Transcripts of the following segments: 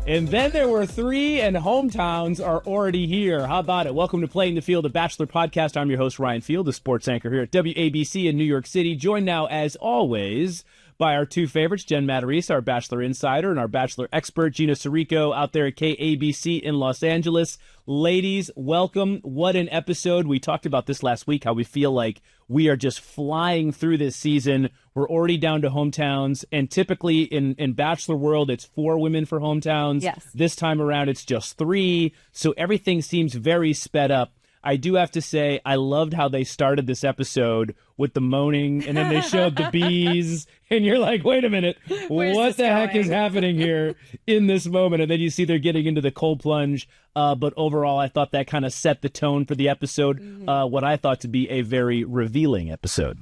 And then there were 3, and hometowns are already here. How about it? Welcome to Playing the Field, a Bachelor podcast. I'm your host, Ryan Field, the sports anchor here at WABC in New York City. Joined now, as always, by our 2 favorites, Jen Matarese, our Bachelor insider, and our Bachelor expert, Gina Sirico, out there at KABC in Los Angeles. Ladies, welcome. What an episode. We talked about this last week, how we feel like we are just flying through this season. We're already down to hometowns, and typically in Bachelor world, it's 4 women for hometowns. Yes. This time around, it's just 3, so everything seems very sped up. I do have to say, I loved how they started this episode with the moaning, and then they showed the bees, and you're like, wait a minute, what the heck is happening here in this moment? And then you see they're getting into the cold plunge, but overall, I thought that kind of set the tone for the episode, what I thought to be a very revealing episode.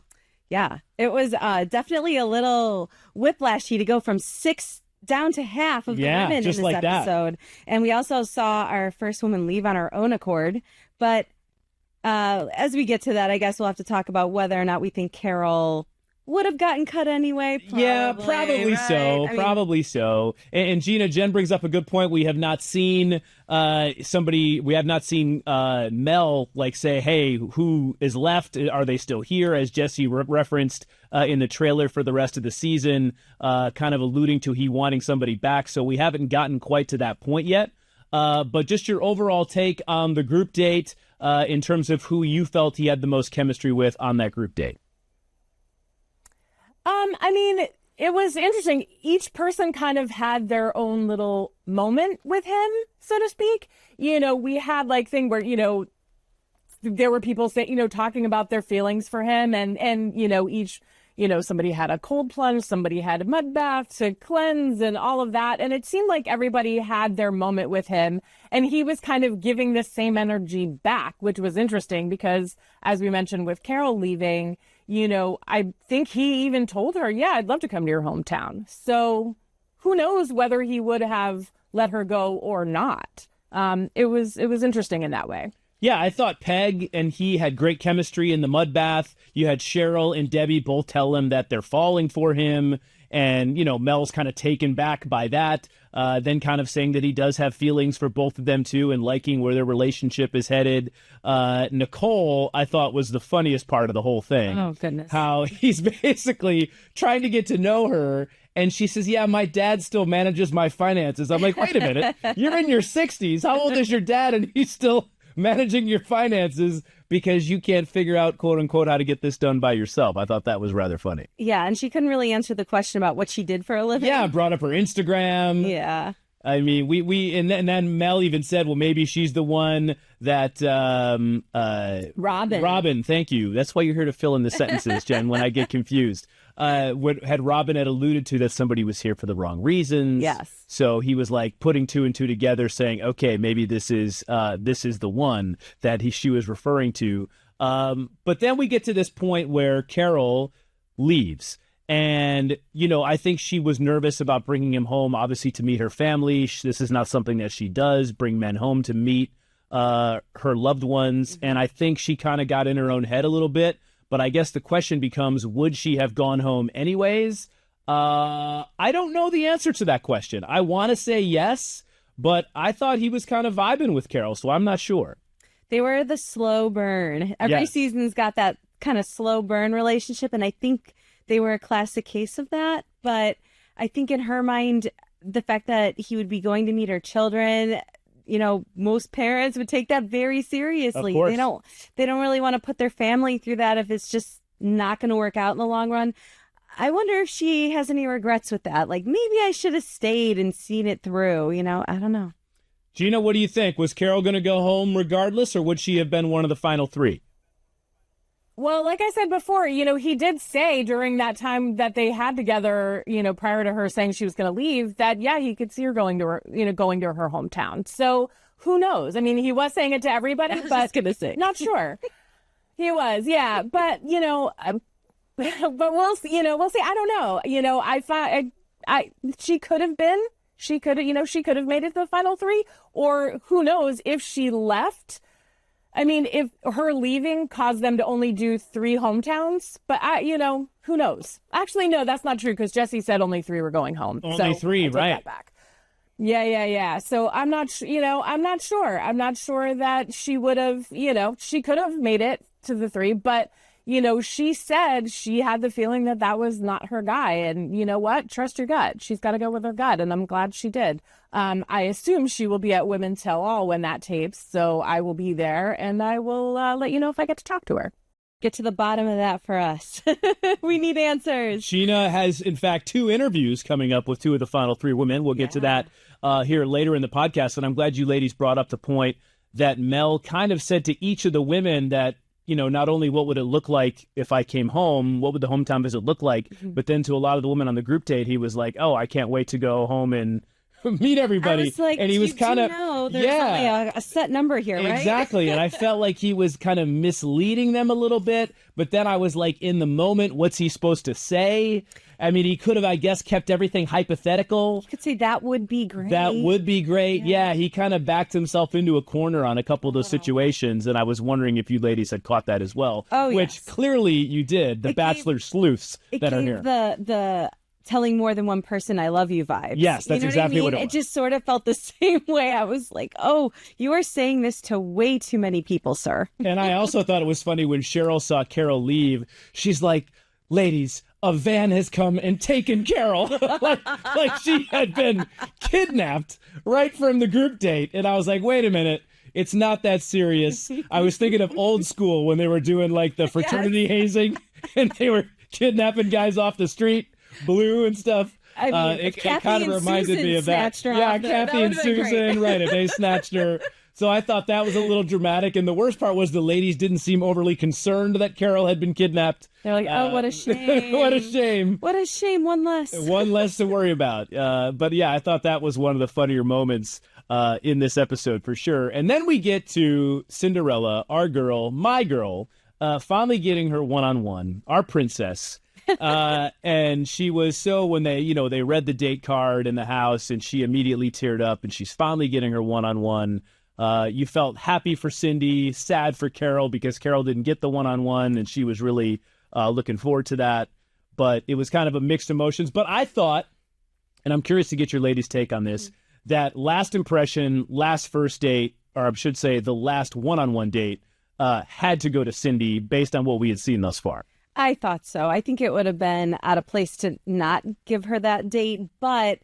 Yeah, it was definitely a little whiplashy to go from 6 down to half of the women in this episode. And we also saw our first woman leave on her own accord. But as we get to that, I guess we'll have to talk about whether or not we think Carol would have gotten cut anyway. Probably so. Probably so. And Gina, Jen brings up a good point. We have not seen Mel like say, hey, who is left? Are they still here? As Jesse referenced in the trailer for the rest of the season, kind of alluding to he wanting somebody back. So we haven't gotten quite to that point yet. But just your overall take on the group date in terms of who you felt he had the most chemistry with on that group date. It was interesting. Each person kind of had their own little moment with him, so to speak. We had thing where, there were people saying, talking about their feelings for him and each, somebody had a cold plunge, somebody had a mud bath to cleanse and all of that. And it seemed like everybody had their moment with him. And he was kind of giving the same energy back, which was interesting because, as we mentioned with Carol leaving, I think he even told her, yeah, I'd love to come to your hometown. So who knows whether he would have let her go or not. It was interesting in that way. Yeah, I thought Peg and he had great chemistry in the mud bath. You had Cheryl and Debbie both tell him that they're falling for him. And, Mel's kind of taken back by that, then kind of saying that he does have feelings for both of them, too, and liking where their relationship is headed. Nicole, I thought, was the funniest part of the whole thing. Oh, goodness. How he's basically trying to get to know her. And she says, yeah, my dad still manages my finances. I'm like, wait a minute. You're in your 60s. How old is your dad? And he's still managing your finances because you can't figure out, quote unquote, how to get this done by yourself. I thought that was rather funny. Yeah, and she couldn't really answer the question about what she did for a living. Yeah, brought up her Instagram. Yeah. I mean, and then Mel even said, well, maybe she's the one that Robin, thank you. That's why you're here to fill in the sentences, Jen, when I get confused. Robin had alluded to that somebody was here for the wrong reasons. Yes. So he was like putting 2 and 2 together, saying, okay, maybe this is the one that she was referring to. But then we get to this point where Carol leaves. And, I think she was nervous about bringing him home, obviously, to meet her family. This is not something that she does, bring men home to meet her loved ones. And I think she kind of got in her own head a little bit. But I guess the question becomes, would she have gone home anyways? I don't know the answer to that question. I want to say yes, but I thought he was kind of vibing with Carol, so I'm not sure. They were the slow burn. Every season's got that kind of slow burn relationship, and I think they were a classic case of that. But I think in her mind, the fact that he would be going to meet her children, most parents would take that very seriously. Of course. They don't really want to put their family through that if it's just not going to work out in the long run. I wonder if she has any regrets with that. Like, maybe I should have stayed and seen it through. I don't know. Gina, what do you think? Was Carol going to go home regardless, or would she have been one of the final 3? Well, like I said before, he did say during that time that they had together, prior to her saying she was going to leave, that, yeah, he could see her going to her hometown. So who knows? I mean, he was saying it to everybody, but just gonna say. Not sure. He was, yeah. But, but we'll see, I don't know. I thought she could have made it to the final 3, or who knows if she left. I mean, if her leaving caused them to only do 3 hometowns, but who knows? Actually, no, that's not true because Jesse said only 3 were going home. Only 3, right? That back. Yeah. So I'm not sure. I'm not sure that she would have, she could have made it to the 3, but she said she had the feeling that that was not her guy. And you know what? Trust your gut. She's got to go with her gut. And I'm glad she did. I assume she will be at Women Tell All when that tapes. So I will be there and I will let you know if I get to talk to her. Get to the bottom of that for us. We need answers. Gina has, in fact, 2 interviews coming up with 2 of the final 3 women. We'll get to that here later in the podcast. And I'm glad you ladies brought up the point that Mel kind of said to each of the women that, not only what would it look like if I came home, what would the hometown visit look like, but then to a lot of the women on the group date, he was like, oh, I can't wait to go home and meet everybody. I was like, and he was kind of, there's only a set number here, right? Exactly. And I felt like he was kind of misleading them a little bit. But then I was like, in the moment, what's he supposed to say? I mean, he could have, I guess, kept everything hypothetical. You could say that would be great. That would be great. Yeah, he kind of backed himself into a corner on a couple of those situations. And I was wondering if you ladies had caught that as well. Oh, which clearly you did. The Bachelor sleuths that are here. The telling more than one person I love you vibes. Yes, that's exactly what it was. It just sort of felt the same way. I was like, oh, you are saying this to way too many people, sir. And I also thought it was funny when Cheryl saw Carol leave. She's like, ladies, a van has come and taken Carol. like she had been kidnapped right from the group date. And I was like, wait a minute. It's not that serious. I was thinking of old school when they were doing like the fraternity hazing and they were kidnapping guys off the street. Blue and stuff. I mean, it kind of reminded me of that. Yeah, Kathy and Susan, right? If they snatched her. So I thought that was a little dramatic. And the worst part was the ladies didn't seem overly concerned that Carol had been kidnapped. They're like, oh, what a shame. What a shame. What a shame. One less. One less to worry about. But yeah, I thought that was one of the funnier moments in this episode for sure. And then we get to Cinderella, our girl, my girl, finally getting her one-on-one, our princess. And she was so when they read the date card in the house and she immediately teared up and she's finally getting her one-on-one. You felt happy for Cindy, sad for Carol because Carol didn't get the one-on-one and she was really looking forward to that. But it was kind of a mixed emotions. But I thought, and I'm curious to get your ladies' take on this, that last impression, last first date, or I should say the last one-on-one date had to go to Cindy based on what we had seen thus far. I thought so. I think it would have been out of place to not give her that date, but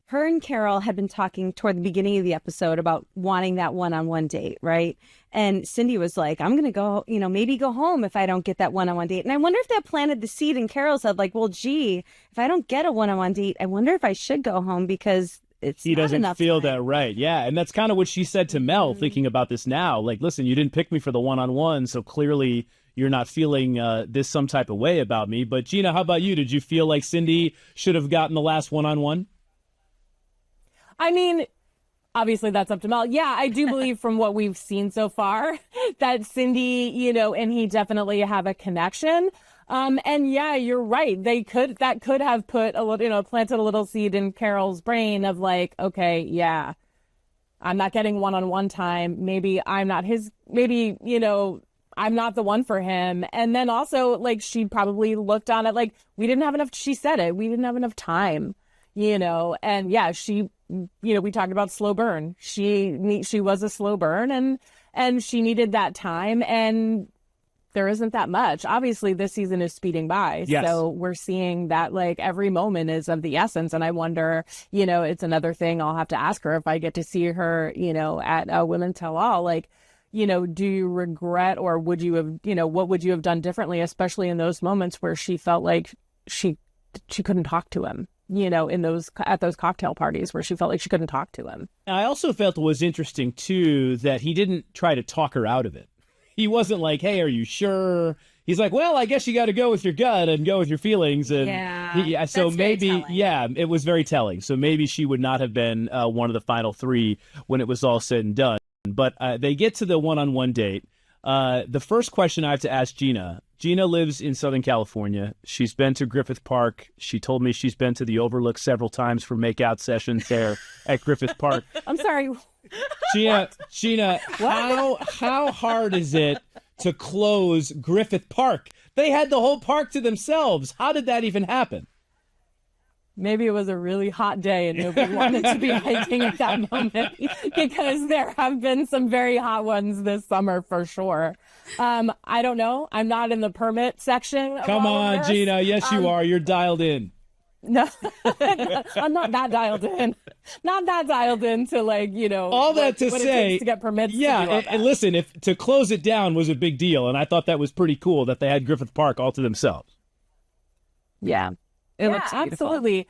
her and Carol had been talking toward the beginning of the episode about wanting that one-on-one date, right? And Cindy was like, I'm going to go, maybe go home if I don't get that one-on-one date. And I wonder if that planted the seed and Carol said like, well, gee, if I don't get a one-on-one date, I wonder if I should go home because he doesn't feel that right. Yeah. And that's kind of what she said to Mel, thinking about this now. Like, listen, you didn't pick me for the one-on-one, so clearly you're not feeling this some type of way about me. But Gina, how about you? Did you feel like Cindy should have gotten the last one-on-one? I mean, obviously that's up to Mel. Yeah, I do believe from what we've seen so far that Cindy, and he definitely have a connection. And yeah, you're right. That could have put a little, planted a little seed in Carol's brain of like, okay, yeah, I'm not getting one-on-one time. Maybe I'm not I'm not the one for him. And then also, like, she probably looked on it like, we didn't have enough, she said it, we didn't have enough time, and yeah, she, we talked about slow burn. She was a slow burn and she needed that time. And there isn't that much. Obviously, this season is speeding by. Yes. So we're seeing that like every moment is of the essence. And I wonder, it's another thing I'll have to ask her if I get to see her, at Women Tell All, like, do you regret or would you have, what would you have done differently, especially in those moments where she felt like she couldn't talk to him, at those cocktail parties where she felt like she couldn't talk to him. I also felt it was interesting, too, that he didn't try to talk her out of it. He wasn't like, hey, are you sure? He's like, well, I guess you got to go with your gut and go with your feelings. And so maybe, it was very telling. So maybe she would not have been one of the final 3 when it was all said and done. But they get to the one-on-one date. The first question I have to ask Gina. Gina lives in Southern California. She's been to Griffith Park. She told me she's been to the Overlook several times for makeout sessions there at Griffith Park. I'm sorry. Gina, how hard is it to close Griffith Park? They had the whole park to themselves. How did that even happen? maybe it was a really hot day and nobody wanted to be hiking at that moment, because there have been some very hot ones this summer for sure. I don't know. I'm not in the permit section. Come on, Gina. Yes, you are. You're dialed in. No, I'm not that dialed in. Not that dialed in to, like, you know, all that to what say, it takes to get permits. Yeah, to do all that. And listen, if to close it down was a big deal, and I thought that was pretty cool that they had Griffith Park all to themselves. Yeah, it looks beautiful. Absolutely.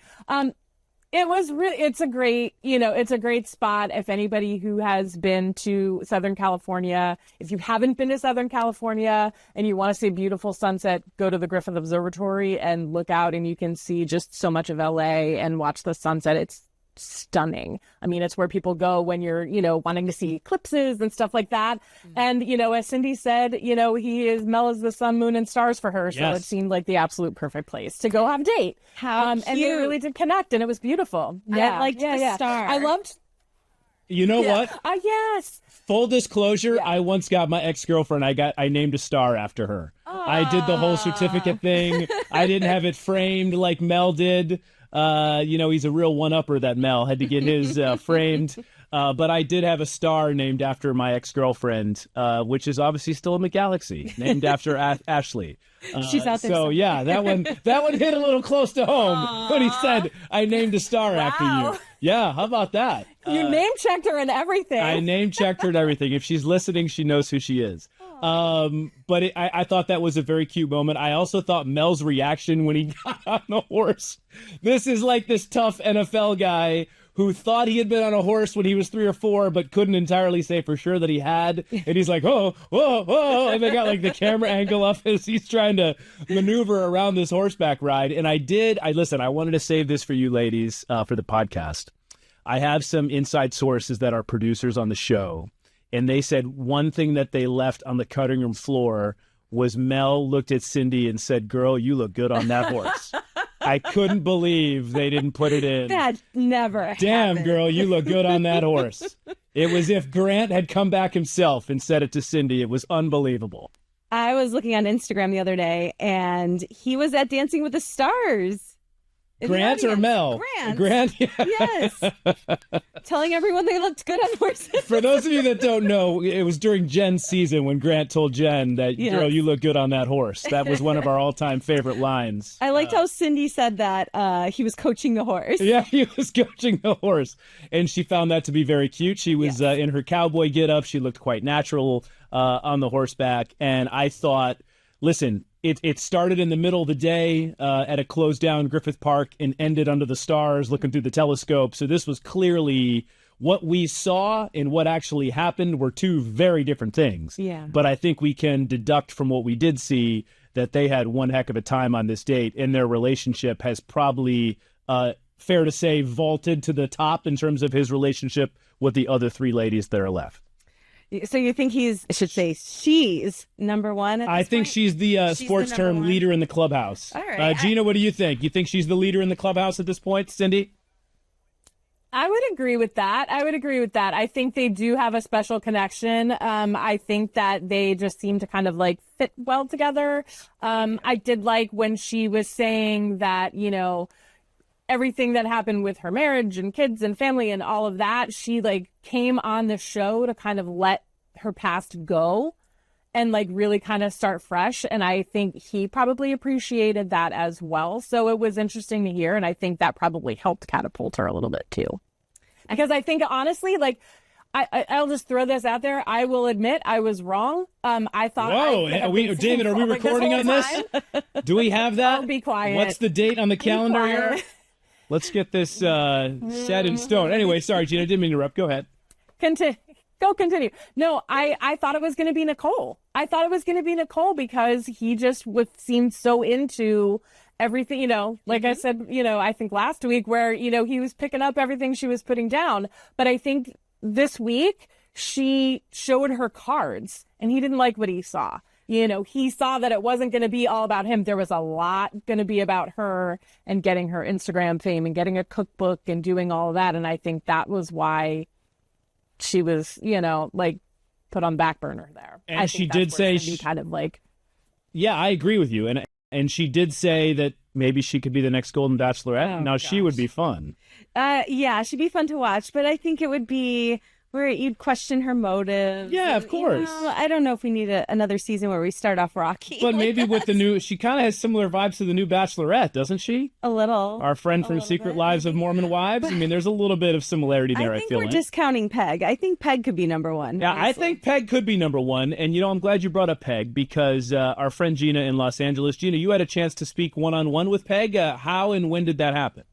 It was really, it's a great spot. If anybody who has been to Southern California, if you haven't been to Southern California and you want to see a beautiful sunset, go to the Griffith Observatory and look out, and you can see just so much of LA and watch the sunset. It's stunning. I mean, it's where people go when you're, wanting to see eclipses and stuff like that. And, as Cindy said, he is Mel is the sun, moon, and stars for her. So Yes. It seemed like the absolute perfect place to go have a date. How cute. And they really did connect, and it was beautiful. I liked the star. I loved. You know what? Yes. Full disclosure, I once got my ex-girlfriend, I named a star after her. I did the whole certificate thing. I didn't have it framed like Mel did. He's a real one-upper, that Mel. Had to get his framed. But I did have a star named after my ex-girlfriend, which is obviously still in the galaxy, named after Ashley. She's out there. So yeah, that one hit a little close to home when he said, I named a star after you. Yeah, how about that? You name-checked her and everything. I name-checked her and everything. If she's listening, she knows who she is. But I thought that was a very cute moment. I also thought Mel's reaction when he got on the horse. This is like this tough NFL guy who thought he had been on a horse when he was 3 or 4, but couldn't entirely say for sure that he had. And he's like, oh, whoa, whoa. And they got like the camera angle up as he's trying to maneuver around this horseback ride. And I wanted to save this for you ladies for the podcast. I have some inside sources that are producers on the show. And they said one thing that they left on the cutting room floor was Mel looked at Cindy and said, girl, you look good on that horse. I couldn't believe they didn't put it in. That never Damn, happened. girl, you look good on that horse. It was if Grant had come back himself and said it to Cindy. It was unbelievable. I was looking on Instagram the other day, and he was at Dancing with the Stars. Grant or Mel? Grant. Yeah. Yes. Telling everyone they looked good on horses. For those of you that don't know, it was during Jen's season when Grant told Jen that, girl, you look good on that horse. That was one of our all-time favorite lines. I liked how Cindy said that he was coaching the horse. Yeah, he was coaching the horse. And she found that to be very cute. She was in her cowboy get-up. She looked quite natural on the horseback. And I thought, listen, it started in the middle of the day at a closed-down Griffith Park and ended under the stars looking through the telescope. So this was clearly what we saw and what actually happened were two very different things. Yeah. But I think we can deduct from what we did see that they had one heck of a time on this date, and their relationship has probably, fair to say, vaulted to the top in terms of his relationship with the other 3 ladies that are left. So you think she's number one? I think she's the sports term leader in the clubhouse. All right. Gina, what do you think? You think she's the leader in the clubhouse at this point, Cindy? I would agree with that. I think they do have a special connection. I think that they just seem to kind of like fit well together. I did like when she was saying that, everything that happened with her marriage and kids and family and all of that, she like came on the show to kind of let her past go and like really kind of start fresh. And I think he probably appreciated that as well. So it was interesting to hear. And I think that probably helped catapult her a little bit too. Because I think honestly, like, I'll just throw this out there. I will admit I was wrong. I thought. Whoa, David, are we recording on this? Do we have that? I'll be quiet. What's the date on the calendar here? Let's get this set in stone. Anyway, sorry, Gina, I didn't mean to interrupt. Go ahead. Continue. No, I thought it was going to be Nicole. I thought it was going to be Nicole because he just seemed so into everything, like I said, I think last week where, he was picking up everything she was putting down. But I think this week she showed her cards and he didn't like what he saw. He saw that it wasn't going to be all about him. There was a lot going to be about her and getting her Instagram fame and getting a cookbook and doing all of that. And I think that was why she was, like put on back burner there. And she did say she kind of like, yeah, I agree with you. And And she did say that maybe she could be the next Golden Bachelorette. Now, she would be fun. Yeah, she'd be fun to watch, but I think it would be where you'd question her motives. Yeah, of course. I don't know if we need another season where we start off rocky. But maybe with the new, she kind of has similar vibes to the new Bachelorette, doesn't she? A little. Our friend from Secret Lives of Mormon Wives. I mean, there's a little bit of similarity there, I feel like. We're discounting Peg. I think Peg could be number one. Yeah, honestly. I think Peg could be number one. And, I'm glad you brought up Peg because our friend Gina in Los Angeles, Gina, you had a chance to speak one-on-one with Peg. How and when did that happen?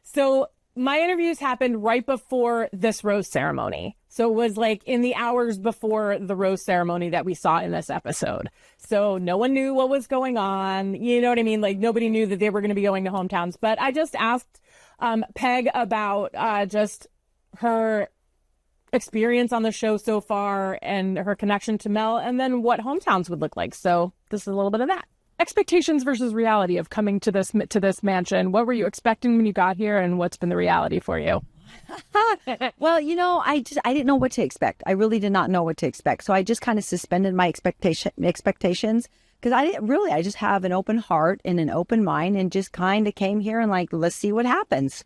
So my interviews happened right before this rose ceremony. So it was like in the hours before the rose ceremony that we saw in this episode. So no one knew what was going on. You know what I mean? Like nobody knew that they were going to be going to hometowns. But I just asked Peg about just her experience on the show so far and her connection to Mel and then what hometowns would look like. So this is a little bit of that. Expectations versus reality of coming to this mansion. What were you expecting when you got here, and what's been the reality for you? Well, I didn't know what to expect. I really did not know what to expect. So I just kind of suspended my expectations because I just have an open heart and an open mind and just kind of came here and like, let's see what happens.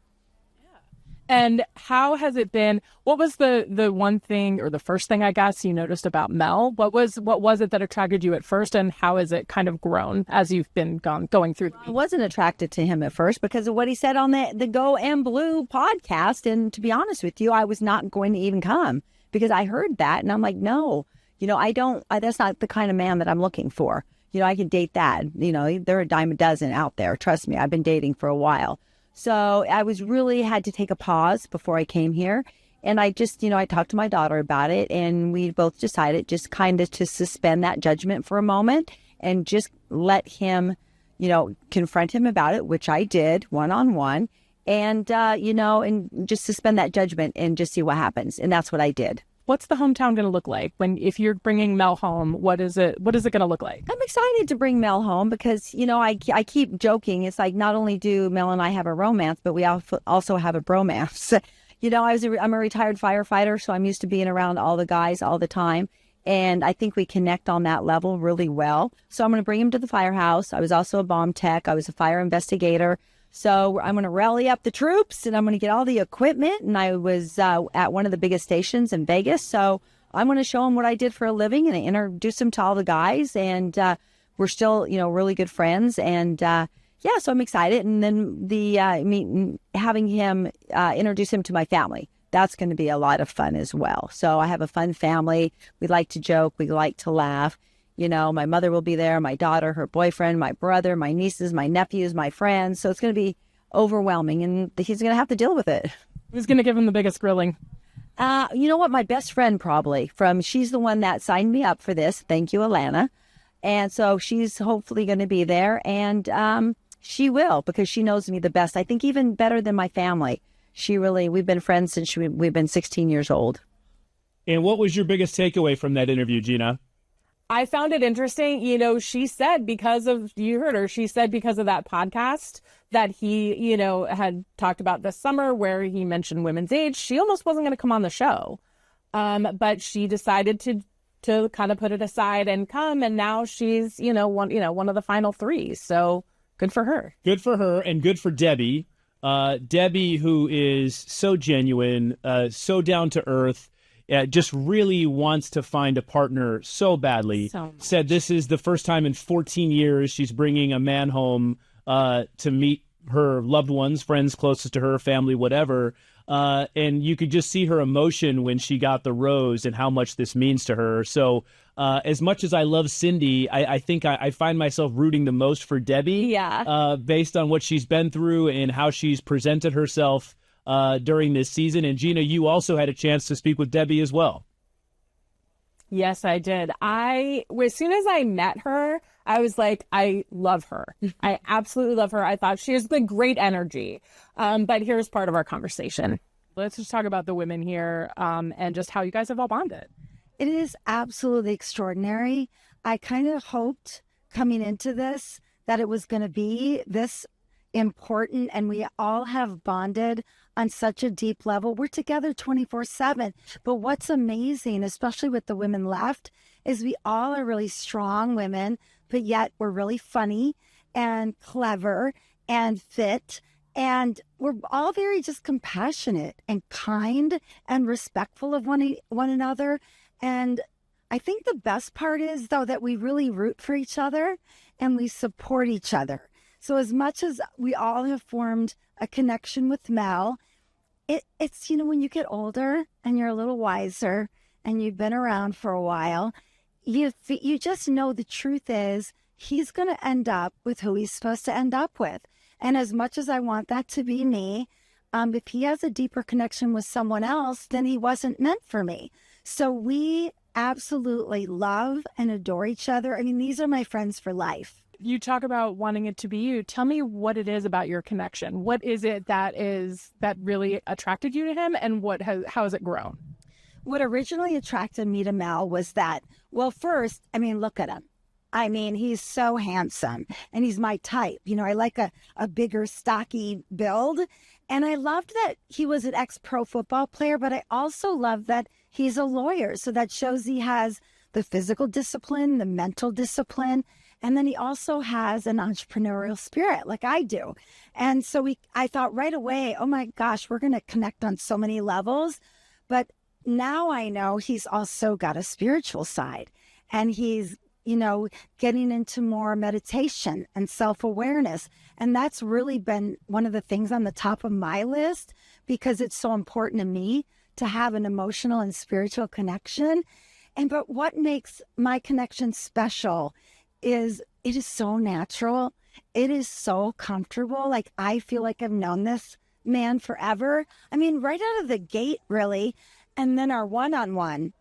And how has it been? What was the one thing or the first thing I guess you noticed about Mel? What was it that attracted you at first, and how has it kind of grown as you've been going through? I wasn't attracted to him at first because of what he said on the Go and Blue podcast. And to be honest with you, I was not going to even come because I heard that and I'm like, no, that's not the kind of man that I'm looking for. I could date that. There are a dime a dozen out there. Trust me, I've been dating for a while. So I had to take a pause before I came here. And I just, I talked to my daughter about it and we both decided just kind of to suspend that judgment for a moment and just let him, confront him about it, which I did one-on-one and, and just suspend that judgment and just see what happens. And that's what I did. What's the hometown going to look like if you're bringing Mel home? What is it going to look like? I'm excited to bring Mel home because, I keep joking. It's like not only do Mel and I have a romance, but we also have a bromance. I'm a retired firefighter, so I'm used to being around all the guys all the time. And I think we connect on that level really well. So I'm going to bring him to the firehouse. I was also a bomb tech. I was a fire investigator. So I'm going to rally up the troops and I'm going to get all the equipment. And I was at one of the biggest stations in Vegas. So I'm going to show him what I did for a living and introduce him to all the guys. And we're still, really good friends. And so I'm excited. And then having him introduce him to my family. That's going to be a lot of fun as well. So I have a fun family. We like to joke. We like to laugh. My mother will be there, my daughter, her boyfriend, my brother, my nieces, my nephews, my friends. So it's going to be overwhelming, and he's going to have to deal with it. Who's going to give him the biggest grilling? You know what? My best friend probably. She's the one that signed me up for this. Thank you, Alana. And so she's hopefully going to be there, and she will because she knows me the best. I think even better than my family. We've been friends since we've been 16 years old. And what was your biggest takeaway from that interview, Gina? I found it interesting. She said you heard her, she said because of that podcast that he, had talked about this summer where he mentioned women's age, she almost wasn't going to come on the show. But she decided to kind of put it aside and come. And now she's, one of the final three. So good for her. Good for her and good for Debbie. Debbie, who is so genuine, so down to earth. Just really wants to find a partner so badly. Said this is the first time in 14 years she's bringing a man home to meet her loved ones, friends closest to her, family, whatever. And you could just see her emotion when she got the rose and how much this means to her. So as much as I love Cindy, I think I find myself rooting the most for Debbie. Yeah. Based on what she's been through and how she's presented herself during this season. And Gina, you also had a chance to speak with Debbie as well. Yes, I did. As soon as I met her, I was like, I love her. I absolutely love her. I thought she has the great energy. But here's part of our conversation. Let's just talk about the women here and just how you guys have all bonded. It is absolutely extraordinary. I kind of hoped coming into this that it was going to be this important, and we all have bonded on such a deep level. We're together 24/7. But what's amazing, especially with the women left, is we all are really strong women but yet we're really funny and clever and fit. And we're all very just compassionate and kind and respectful of one another. And I think the best part is, though, that we really root for each other and we support each other. So as much as we all have formed a connection with Mel, it's, when you get older and you're a little wiser and you've been around for a while, you just know the truth is he's going to end up with who he's supposed to end up with. And as much as I want that to be me, if he has a deeper connection with someone else, then he wasn't meant for me. So we absolutely love and adore each other. I mean, these are my friends for life. You talk about wanting it to be you. Tell me what it is about your connection. What is it that really attracted you to him, and how has it grown? What originally attracted me to Mel was that, well, first, I mean, look at him. I mean, he's so handsome and he's my type. I like a bigger, stocky build. And I loved that he was an ex-pro football player, but I also love that he's a lawyer. So that shows he has the physical discipline, the mental discipline, and then he also has an entrepreneurial spirit like I do. And so I thought right away, oh my gosh, we're going to connect on so many levels. But now I know he's also got a spiritual side, and he's getting into more meditation and self-awareness. And that's really been one of the things on the top of my list, because it's so important to me to have an emotional and spiritual connection. But what makes my connection special is it is so natural. It is so comfortable. Like, I feel like I've known this man forever. I mean, right out of the gate, really. And then our one-on-one,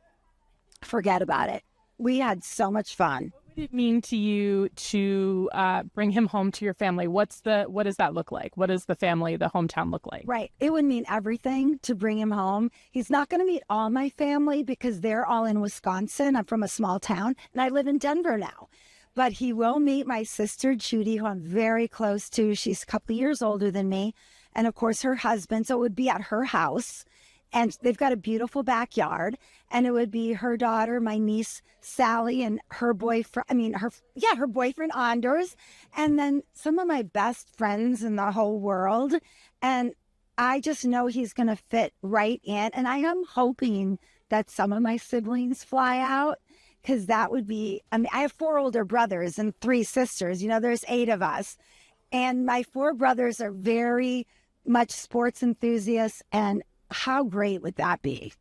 forget about it. We had so much fun. What would it mean to you to bring him home to your family? What does that look like? What does the hometown look like? Right. It would mean everything to bring him home. He's not going to meet all my family because they're all in Wisconsin. I'm from a small town and I live in Denver now. But he will meet my sister, Judy, who I'm very close to. She's a couple of years older than me. And of course, her husband. So it would be at her house. And they've got a beautiful backyard, and it would be her daughter, my niece, Sally, and her boyfriend, her boyfriend, Anders, and then some of my best friends in the whole world. And I just know he's going to fit right in. And I am hoping that some of my siblings fly out, because that would be, I have 4 older brothers and 3 sisters. There's 8 of us. And my 4 brothers are very much sports enthusiasts, and how great would that be?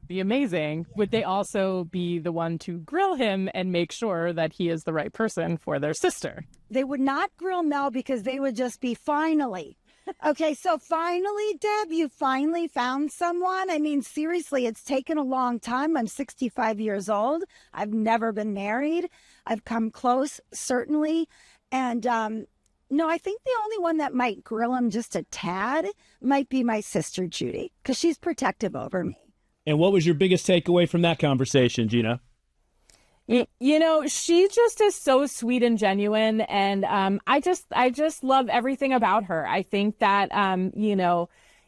Be amazing. Would they also be the one to grill him and make sure that he is the right person for their sister? They would not grill Mel, because they would just be, finally. Okay, so finally, Deb, you finally found someone. I mean, seriously, it's taken a long time. I'm 65 years old. I've never been married. I've come close, certainly. And no, I think the only one that might grill him just a tad might be my sister, Judy, because she's protective over me. And what was your biggest takeaway from that conversation, Gina? She just is so sweet and genuine. And I just love everything about her. I think that,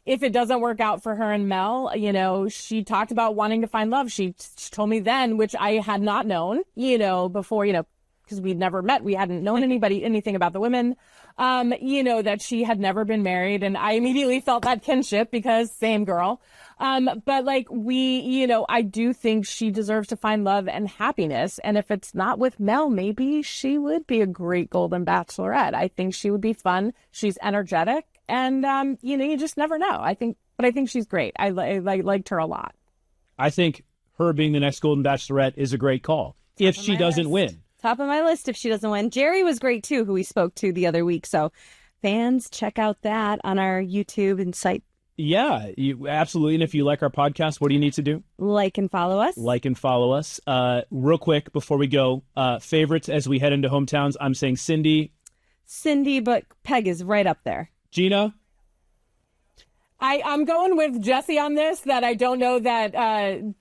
if it doesn't work out for her and Mel, she talked about wanting to find love. She told me then, which I had not known, before, because we'd never met. We hadn't known anything about the women, that she had never been married. And I immediately felt that kinship because same girl. But I do think she deserves to find love and happiness. And if it's not with Mel, maybe she would be a great Golden Bachelorette. I think she would be fun. She's energetic, and, you just never know. I think she's great. I liked her a lot. I think her being the next Golden Bachelorette is a great call if she doesn't win. Top of my list if she doesn't win. Jerry was great, too, who we spoke to the other week. So fans, check out that on our YouTube and site. Yeah, absolutely. And if you like our podcast, what do you need to do? Like and follow us. Real quick before we go, favorites as we head into hometowns. I'm saying Cindy. Cindy, but Peg is right up there. Gina? I'm going with Jesse on this, that I don't know that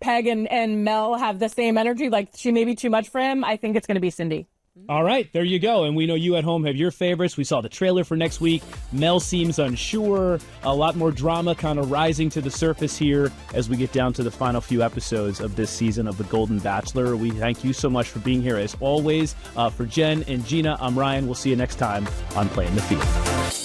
Peg and Mel have the same energy. Like, she may be too much for him. I think it's going to be Cindy. All right, there you go. And we know you at home have your favorites. We saw the trailer for next week. Mel seems unsure. A lot more drama kind of rising to the surface here as we get down to the final few episodes of this season of The Golden Bachelor. We thank you so much for being here as always. For Jen and Gina, I'm Ryan. We'll see you next time on Playing the Field.